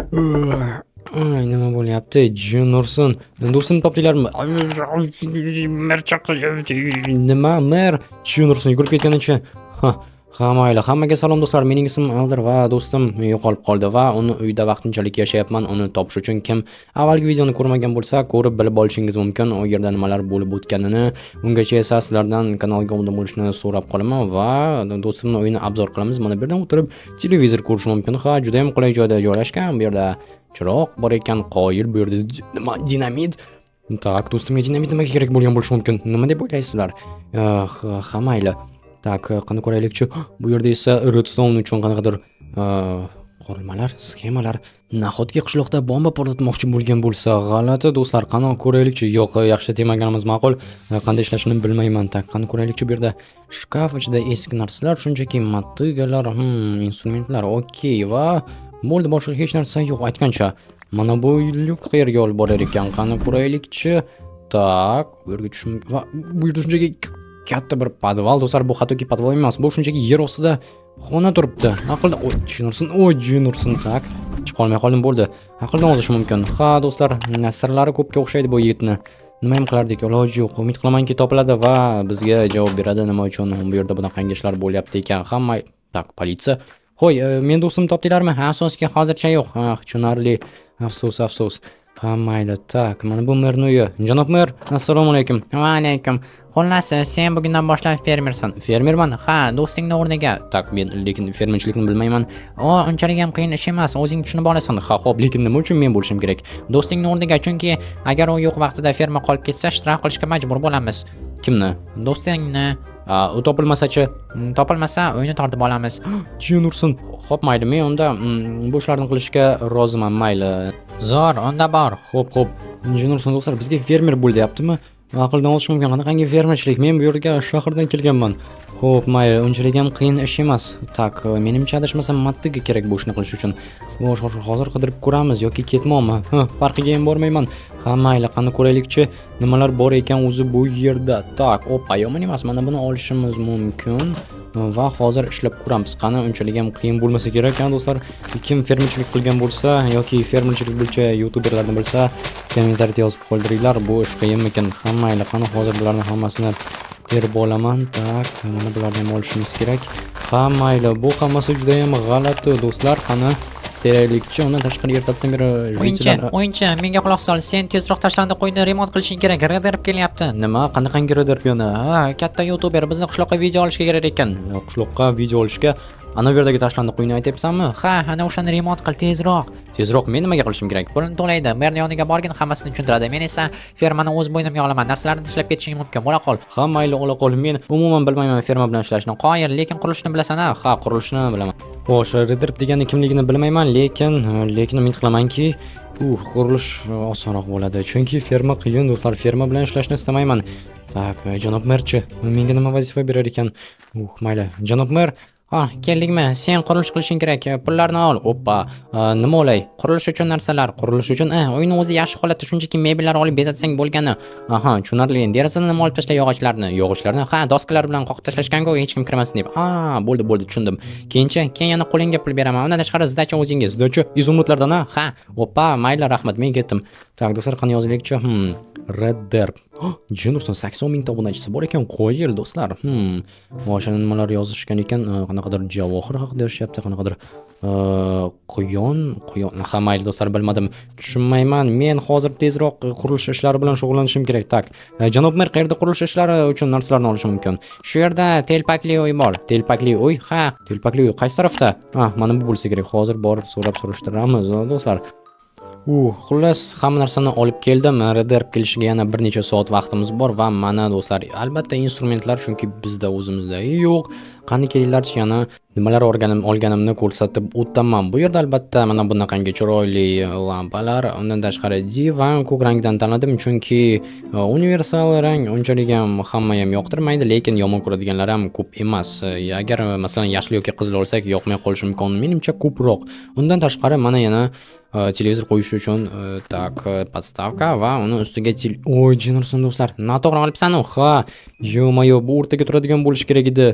Ay, nima bo'lyapti? Jin ursin. Do'stim topdinglarmi? Mer chaqiryapti. Nima mer? Jin ursin yugurib ketganicha. Ha, mayli. Hammaga salom do'stlar. Mening ismim Aldir va do'stim yo'qolib qoldi va uni uyda vaqtinchalik yashayapman. Uni topish uchun kim avvalgi videoni ko'rmagan bo'lsa, ko'rib bilib olishingiz mumkin. U yerda nimalar bo'lib o'tganini. Ungacha esa sizlardan kanalga obuna bo'lishni so'rab qolaman va do'stimni o'yini obzor qilamiz. Mana bu yerdan o'tirib televizor ko'rish mumkin. Ha, juda ham qulay joyda joylashgan. Bu yerda chiroq bor ekan, qoyil bu yerda nima dinamit. Tak, do'stimga dinamit nimaga kerak bo'lgan bo'lishi mumkin? Nima deb o'ylaysizlar? Ha, mayli. Tak, qani ko'raylikchi. Bu yerda esa redstone uchun qanaqadir qurilmalar, sxemalar. Nahotki qishloqda bomba portlatmoqchi bo'lgan bo'lsa, g'alati do'stlar. Qani ko'raylikchi. Yo'q, yaxshi temaganimiz ma'qul. Qanday ishlashini bilmayman. Tak, qani ko'raylikchi. Bu yerda shkaf ichida eski narsalar, shunchaki motigalar, instrumentlar. Okey va bo'ldi, boshqa hech narsa yo'q aytgancha. Mana bu lyuk qayerga olib borar ekan? Qani ko'raylikchi. Tak, bu yerga tushim va bu yerda shunchaki katta bir podval do'stlar. Bu hattoki podval emas, bu shunchaki yer ostida xona turibdi. Aqlda jin ursin, tak. Chiqa olmay qoldim, bo'ldi. Aqldan ozish mumkin. Ha do'stlar, sirlari ko'pga o'xshaydi bu yigitni. Nima ham qilardik? Iloji yo'q. Umid qilamanki topiladi va bizga javob beradi nima uchun bu yerda bunaqa ishlar bo'lyapti ekan. Hamma tak, politsiya. Ho'y, men do'stim topdinglarmi? Afsuski hozircha yo'q. Tushunarli. Afsus. Ha, mayli. Tak, mana bu merning uyi. Janob mer, assalomu alaykum. Va alaykum. Xullas, sen bugundan boshlab fermersan. Fermerman? Ha, do'stingning o'rniga. Tak, men lekin fermerchilikni bilmayman. Unchalik ham qiyin ish emas, o'zing tushunib olasan. Ha, xo'p, lekin nima uchun men bo'lishim kerak? Do'stingning o'rniga, chunki agar u yo'q vaqtida ferma qolib ketsa, shtraf qilishga majbur bo'lamiz. Kimni? Do'stingni. U topilmasa-chi? Topilmasa, uyni tortib olamiz. Jin ursin. Xo'p, mayli, men unda bu ishlarni qilishga roziman, mayli. Zo'r, unda bor. Xo'p. Jin ursin do'stlar, bizga fermer bo'l deyaptimi? Aqldan olish mumkin. Qanaqangi fermerchilik? Men bu yerga shahardan kelganman. Xo'p, mayli, unchalik ham qiyin ish emas. Tak, menimcha adashmasam mattiga kerak bu ishni qilish uchun. Hozir qidirib ko'ramiz yoki ketmoqmi? Farqiga ham bormayman. Ha, mayli, qani ko'raylikchi, nimalar bor ekan o'zi bu yerda. Tak, yomon emas. Mana buni olishimiz mumkin va hozir ishlab ko'ramiz. Qani unchalik ham qiyin bo'lmasa kerak, do'stlar. Kim fermerchilik qilgan bo'lsa yoki fermerchilik bo'yicha youtuberlarni bilsa, kommentariyada yozib qoldiringlar. Bu ish qiyinmikan? Ha, mayli, qani hozir bularni hammasini terib olaman. Tak, mana bularni ham olishimiz kerak. Ha, mayli, bu hammasi juda ham g'alati do'stlar. Qani teraylikchi, undan tashqari ertalabdan beri o'yinchi, menga quloq sol. Sen tezroq tashlandi qo'yni remont qilishing kerak. Redirib kelyapti. Nima? Qanaqangi redirib yana? Ha, katta youtuber bizni qishloqqa video olishga kerak ekan. Qishloqqa video olishga ana bu yerdagi tashlandi qo'yni aytyapsanmi? Ha, ana o'shani remont qil tezroq. Tezroq men nimaga qilishim kerak? Pulni to'laydi. Merni yoniga borgin, hammasini tushuntiradi. Men esa fermani o'z bo'ynimga olaman. Narsalarni tashlab ketishing mumkin. Bo'la qol. Ha, mayli, ola qol. Men umuman bilmayman ferma bilan ishlashni. Qoyil, lekin qurilishni bilasan-a? Ha, qurilishni bilaman. Xo'sh, redirib degani kimligini bilmayman, lekin umid qilamanki, qurilish osonroq bo'ladi. Chunki ferma qiyin do'stlar. Ferma bilan ishlashni istamayman. Tak, janob merchi, menga nima vazifa berar ekan? Mayli, janob mer. Ha, keldingmi? Sen qurilish qilishing kerak. Pullarni ol. Oppa, nima olay? Qurilish uchun narsalar. Qurilish uchun, uyni o'zi yaxshi holatda, shunchaki mebellar olib bezatsang bo'lgani. Aha, tushunarli. Derazadan nima olib tashlay yog'ochlarni? Ha, doskalar bilan qoqib tashlashgan-ku, hech kim kirmasin deb. Bo'ldi, tushundim. Keyin yana qo'lingga pul beraman. Undan tashqari zdacha o'zingiz. Zdacha izumutlardan, ha? Oppa, mayli, rahmat, men ketdim. Tak, do'stlar, qani yozilikchi? Redder. Jin ursin, 80 ming obunachisi bor ekan, qo'yil do'stlar. O'sha nimalar yozishgan ekan, qanaqadir javohir haqida yozishyapti, qanaqadir quyon. Ha, mayli do'stlar, bilmadim. Tushunmayman. Men hozir tezroq qurilish ishlari bilan shug'ullanishim kerak. Tak, janob mer, qayerda qurilish ishlari uchun narsalarni olishim mumkin? Shu yerda telpakli uy bor. Telpakli uy? Ha, telpakli uy qaysi tarafda? Mana bu bo'lsa kerak. Hozir borib surishtiramiz do'stlar. Xullas, hamma narsani olib keldim. Redirib kelishiga yana bir necha soat vaqtimiz bor va mana do'stlar, albatta instrumentlar chunki bizda o'zimizda yo'q. Qani kelinglarchi, yana nimalar olganimni ko'rsatib o'taman. Bu yerda albatta mana bunaqangi chiroyli lampalar, undan tashqari divan ko'k rangdan tanladim chunki universal rang unchalik ham hamma ham yoqtirmaydi, lekin yomon ko'radiganlar ham ko'p emas. Agar masalan yashil yoki qizil olsak, yoqmay qolishi mumkin. Menimcha ko'proq. Undan tashqari mana yana televizor qo'yish uchun tak podstavka va uni ustiga jin ursin do'stlar. Noto'g'ri olibsan-ku. Ha, yo'q, bu o'rtaga turadigan bo'lish kerak edi.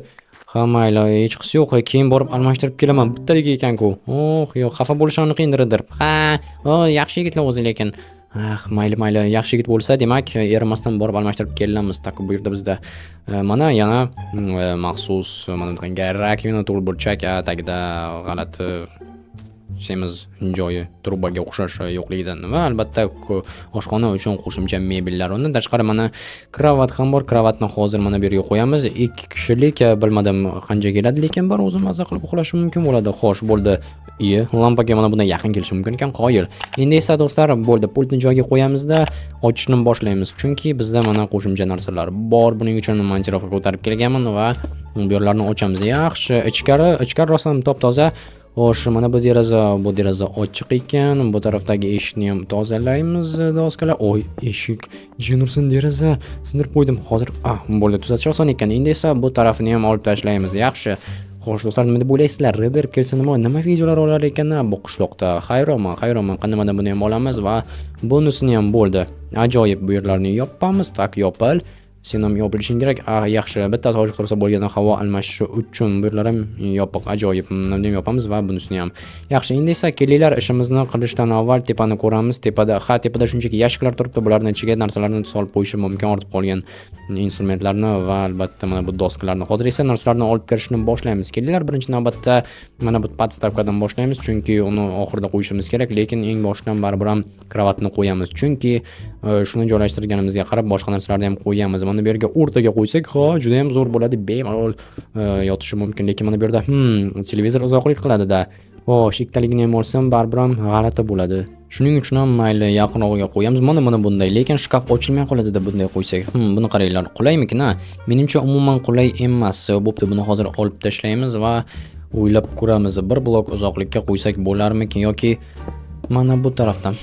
Ha mayli, hech qisi yo'q. Keyin borib almashtirib kelaman. Bittadek ekan-ku. Oh, yo'q, xafa bo'lishim qiyindiridir. Ha, o yaxshi yigitlar o'zi lekin. Mayli, yaxshi yigit bo'lsa, demak, erimasdan borib almashtirib kelamiz. Tak bu yerda bizda mana yana maxsus mana bunga rakvina to'lburchak tagida g'alati semiz joyi trubaga o'xshash yo'qligidan nima albatta oshxona uchun qo'shimcha mebellar. Undan tashqari mana kravat ham bor. Kravatni hozir mana bu yerga qo'yamiz. 2 kishilik bilmadim qancha keladi, lekin bir o'zim maza qilib uxlashim mumkin bo'ladi. Xo'sh, bo'ldi. Lampaga mana bundan yaqin kelishi mumkin ekan, qoyil. Endi esa do'stlar, bo'ldi, pultni joyiga qo'yamizda ochishni boshlaymiz. Chunki bizda mana qo'shimcha narsalar bor. Buning uchun montirovka ko'tarib kelganman va bu yerlarni ochamiz. Yaxshi, ichkari rosam top-toza. Xo'sh, mana bu deraza ochiq ekan. Bu tarafdagi eshikni ham tozalaymiz, doskalar. Oy, eshik, jinursin deraza sindirib qo'ydim. Hozir, bo'ldi, tuzatish oson ekan. Endi esa bu tarafini ham olib tashlaymiz. Yaxshi. Xo'sh, do'stlar, nima deb o'ylaysizlar? Reder kelsa nima videolar olar ekan bu qishloqda? Hayronman. Qanday buni ham olamiz va bonusini ham bo'ldi. Ajoyib, bu yerlarni yopamiz. Tak, yopil. Sen ham yopilishing kerak. Yaxshi, bitta tovuq tursa bo'lgandan havo almashishi uchun bu yerlar ham yopiq, ajoyib. Bundan yopamiz va bunisini ham. Yaxshi, endi esa kelinglar, ishimizni qilishdan avval tepani ko'ramiz. Tepada shunchaki yashiklar turibdi. Bularning ichiga narsalarni solib qo'yishim mumkin, ortib qolgan instrumentlarni va albatta mana bu doskalarni. Hozir esa narsalarni olib kirishni boshlaymiz. Kelinglar, birinchi navbatda mana bu podstavkadan boshlaymiz, chunki uni oxirida qo'yishimiz kerak, lekin eng boshdan baribir ham kravatni qo'yamiz. Chunki shuni joylashtirganimizga qarab boshqa narsalarni ham qo'yamiz. Mana bu yerga o'rtaga qo'ysak, juda ham zo'r bo'ladi, bemalol yotishi mumkin. Lekin mana bu yerda televizor uzoqlik qiladi-da. Xo'sh, ikkitaligini ham olsam baribir ham g'alati bo'ladi. Shuning uchun ham mayli yaqinroqga qo'yamiz. Mana bunday, lekin shkaf ochilmay qoladi-da bunday qo'ysak. Buni qaranglar, qulaymikin, Menimcha umuman qulay emas. Bo'pti, buni hozir olib tashlaymiz va o'ylab ko'ramiz. Bir blok uzoqlikka qo'ysak bo'larmikin yoki mana bu tarafdan.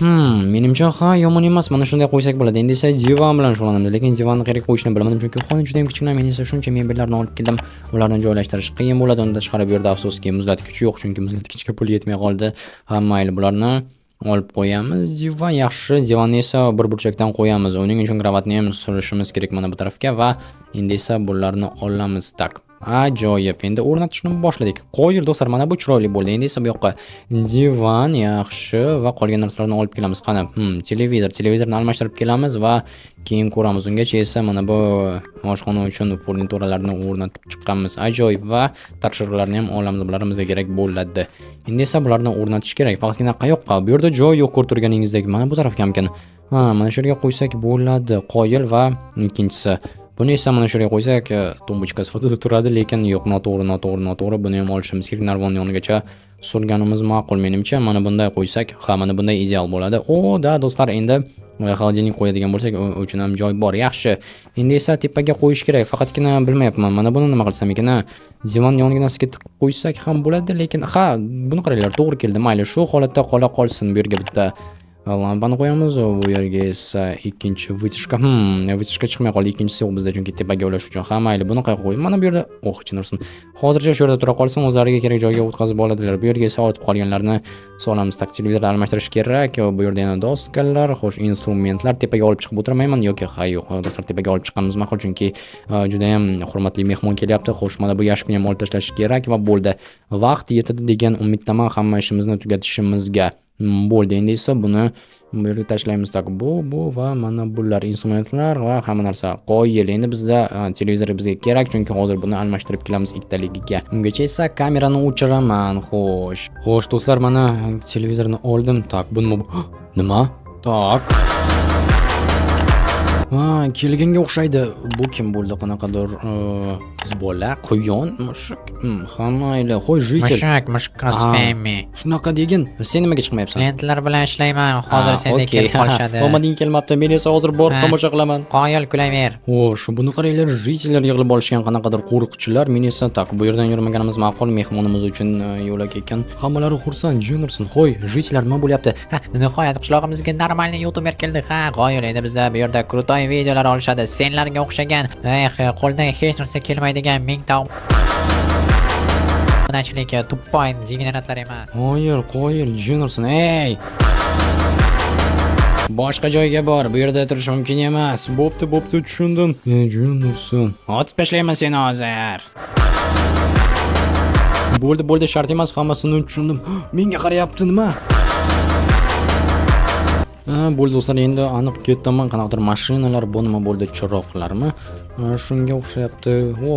Menimcha yomon emas. Mana shunday qo'ysak bo'ladi. Endi esa divan bilan shug'ullanamiz, lekin divanni qayerga qo'yishni bilmadim, chunki xona juda ham kichkina. Men esa shuncha mebellarni olib keldim. Ularni joylashtirish qiyin bo'ladi. Undan tashqari bu yerda afsuski muzlatgich yo'q, chunki muzlatgichga pul yetmay qoldi. Mayli, bularni olib qo'yamiz. Divan yaxshi. Divanni esa bir burchakdan qo'yamiz. Uning uchun kravatni ham surishimiz kerak mana bu tarafga va endi esa bularni olamiz. Tak. Ajoyib. Endi o'rnatishni boshladik. Qo'yil do'stlar, mana bu chiroyli bo'ldi. Endi esa bu yoqqa divan yaxshi va qolgan narsalarni olib kelamiz. Qani, televizorni almashtirib kelamiz va keyin ko'ramiz. Ungacha esa mana bu oshxona uchun furnituralarni o'rnatib chiqqanmiz. Ajoyib va tarshirlarni ham olamiz. Bular bizga kerak bo'ladi. Endi esa bularni o'rnatish kerak. Faqatgina qayoqqa? Bu yerda joy yo'q ko'rtirganingizdek. Mana bu tarafga hamkin. Mana shu yerga qo'ysak bo'ladi. Qoyil va ikkinchisi. Buni esa mana shu yerga qo'ysak, tumbuchka sifatida turadi, lekin yo'q, noto'g'ri. Buni ham olishimiz kerak. Narvon yonigacha surganimiz ma'qul menimcha. Mana bunday qo'ysak, mana bunday ideal bo'ladi. Da do'stlar, endi xolodilnik qo'yadigan bo'lsak, u uchun ham joy bor. Yaxshi. Endi esa tepaga qo'yish kerak. Faqatgina bilmayapman. Mana buni nima qilsam ekan? Divan yonginasiga tiqib qo'ysak ham bo'ladi, lekin buni qaranglar, to'g'ri keldi. Mayli, shu holatda qola qolsin. Bu yerga bitta lampani qo'yamiz. Bu yerga esa ikkinchi vытяжка. Vытяжка chiqmay qoldi. Ikkinchisi yo'q bizda, chunki tepaga ulash uchun. Mayli, buni qayerga qo'yib? Mana bu yerda, chinursin. Hozircha shu yerda tura qolsin, o'zlariga kerak joyga o'tkazib oladilar. Bu yerga esa ortib qolganlarni solamiz. Tak, televizorni almashtirish kerak. Bu yerda yana doskalar, xo'sh, instrumentlar. Tepaga olib chiqib o'tirmayman yoki yo'q. Do'stlar, tepaga olib chiqqanimiz ma'qul, chunki juda ham hurmatli mehmon kelyapti. Xo'sh, mana bu yashikni ham olib tashlash kerak va bo'ldi. Vaqt yetadi degan umiddaman hamma ishimizni tugatishimizga. Bo'ldi. Endi esa buni bu yerga tashlaymiz. Tak, bu va mana bular instrumentlar va hamma narsa qo'yil. Endi bizda televizor bizga kerak, chunki hozir buni almashtirib kelamiz ikkitaligiga. Ungacha esa kamerani o'chiraman. Xo'sh, do'stlar, mana televizorni oldim. Tak, buni nima? Tak. Kelganga o'xshaydi. Bu kim bo'ldi? Qanaqadir qiz bola, quyon, mushuk. Mayli, qo'y, jitelь. Mushuk fami. Shunaqa degin. Sen nimaga chiqmayapsan? Klientlar bilan ishlayman. Hozir sendek kelib qolishadi. Omading kelmabdi. Men esa hozir borib tomosha qilaman. Qoyil, kulayver. Xo'sh, buni qaranglar, jitellar yig'ilib olishgan, qanaqadir qo'riqchilar. Men esa tak, bu yerdan yurmaganimiz ma'qul, mehmonimiz uchun yo'lak ekan. Hammalari xursand, jinursin. Qo'y, jitellar nima bo'lyapti? Nihoyat qishlog'imizga normalniy youtuber keldi. Qoyil, endi bizda bu yerda krutoy videolar olishadi. Senlarga o'xshagan, qo'ldan hech narsa kelmaydigan mingta obunachilik tuppoy degeneratlar emas. Qoyil, jinursin. Boshqa joyga bor. Bu yerda turish mumkin emas. Bo'pti, tushundim. Jinursin. Otib tashlayman seni hozir. Bo'ldi, shart emas, hammasini tushundim. Menga qarayapti nima? Bo'ldi do'stlar, endi aniq ketaman. Qanaqadir mashinalar bu nima bo'ldi, chiroqlarmi? Shunga o'xshayapti. Bu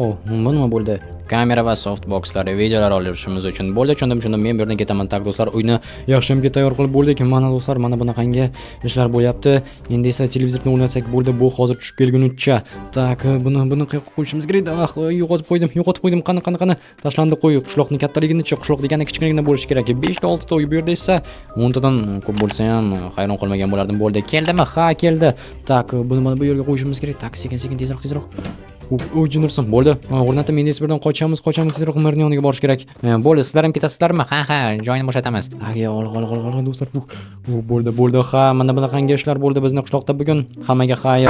nima bo'ldi? Kamera va softboxlar videolar olishimiz uchun bo'ldi. Tushundim. Men bu yerdan ketaman. Tak do'stlar, uyni yaxshimga tayyor qilib bo'ldik. Mana do'stlar, mana bunaqangi ishlar bo'lyapti. Endi esa televizorni o'rnatsak bo'ldi. Bu hozir tushib kelgunicha. Tak, buni qayerga qo'yishimiz kerak? Yo'qotib qo'ydim. Qani. Tashlandi qo'y. Qishloqning kattaligini-chi, qishloq degani kichkinagina bo'lishi kerak. 5 ta 6 ta uy bu yerda esa 10 tadan ko'p bo'lsa ham hayron qolmagan bo'lardim. Bo'ldi. Keldimi? Ha, keldi. Tak, buni mana bu yerga qo'yishimiz kerak. Tak, sekin tezroq. Jinurson bo'ldi. O'rnatib, endi birdan qochamiz, tezroq Merning yoniga borish kerak. Bo'ldi, sizlar ham ketasizlarmi? Ha, joyini bo'shatamiz. Ol do'stlar. Bo'ldi. Ha, mana bunaqangi ishlar bo'ldi bizning qishloqda bugun. Hammaga xayr.